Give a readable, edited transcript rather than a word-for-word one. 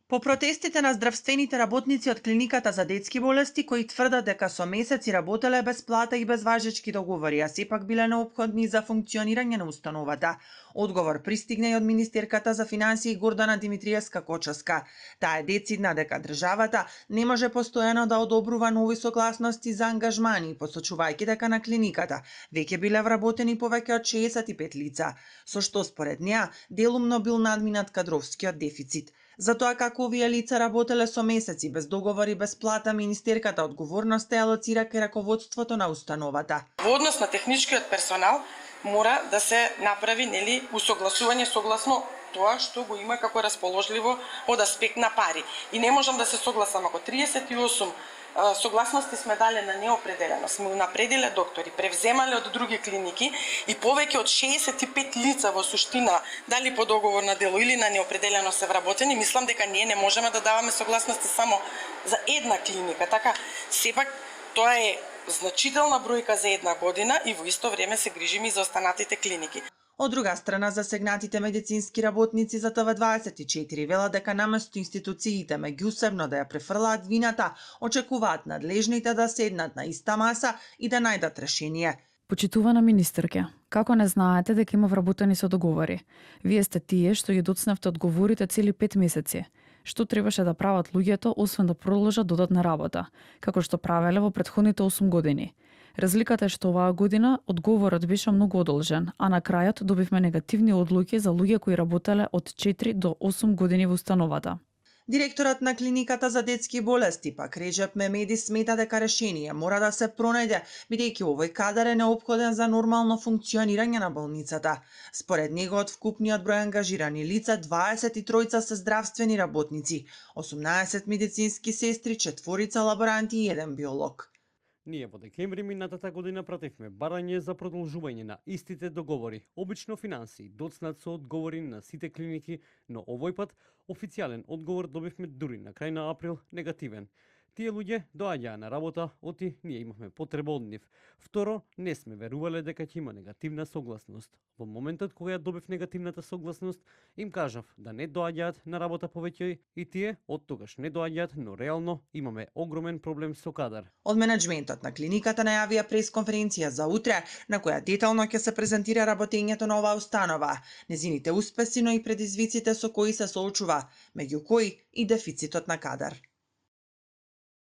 По протестите на здравствените работници од клиниката за детски болести кои тврдат дека со месеци работеле без плата и без важечки договори, а сепак биле неопходни за функционирање на установата. Одговор пристигна и од министерката за финансии Гордана Димитриевска-Кочовска. Таа е децидна дека државата не може постојано да одобрува нови согласности за ангажмани, посочувајќи дека на клиниката веќе биле вработени повеќе од 65 лица, со што според неа делумно бил надминат кадровскиот дефицит. Затоа како овие лица работеле со месеци без договори без плата, министерката одговорноста ја алоцира кај раководството на установата. Во однос на техничкиот персонал мора да се направи усогласување согласно тоа што го има како расположливо од аспект на пари. И не можам да се согласам ако 38 согласности сме дале на неопределено, сме унапредиле доктори, превземале од други клиники и повеќе од 65 лица во суштина, дали по договор на дело или на неопределено се вработени, мислам дека ние не можеме да даваме согласности само за една клиника. Така, сепак, тоа е значителна бројка за една година и во исто време се грижиме и за останатите клиники. Од друга страна, засегнатите медицински работници за ТВ24 велат дека наместо институциите меѓусебно да ја префрлаат вината, очекуваат надлежните да седнат на иста маса и да најдат решение. Почитувана министерке, како не знаете дека има вработени со договори? Вие сте тие што ги доцневте одговорите цели 5 месеци. Што требаше да прават луѓето, освен да продолжат додатна работа, како што правеле во претходните 8 години? Разликата е што оваа година одговорот беше многу одолжен, а на крајот добивме негативни одлуки за луѓе кои работеле од 4 до 8 години во установата. Директорот на клиниката за детски болести пак Реджеп Мемеди смета дека решение мора да се пронајде, бидејќи овој кадар е неопходен за нормално функционирање на болницата. Според него од вкупниот број ангажирани лица 23 се здравствени работници, 18 медицински сестри, 4 лаборанти и 1 биолог. Ние во декември минатата година пративме барање за продолжување на истите договори, обично финансии, доцнат со одговори на сите клиники, но овој пат официјален одговор добивме дури на крај на април негативен. Тие луѓе доаѓаа на работа, оти ние имавме потреба од нив. Второ, не сме верувале дека ќе има негативна согласност. Во моментот кога ја добив негативната согласност, им кажав да не доаѓаат на работа повеќе и тие од тогаш не доаѓаат, но реално имаме огромен проблем со кадар. Од менеджментот на клиниката најавија пресконференција за утре, на која детално ќе се презентира работењето на оваа установа, незините успеси, но и предизвиците со кои се соочува, меѓу кои и дефицитот на кадар.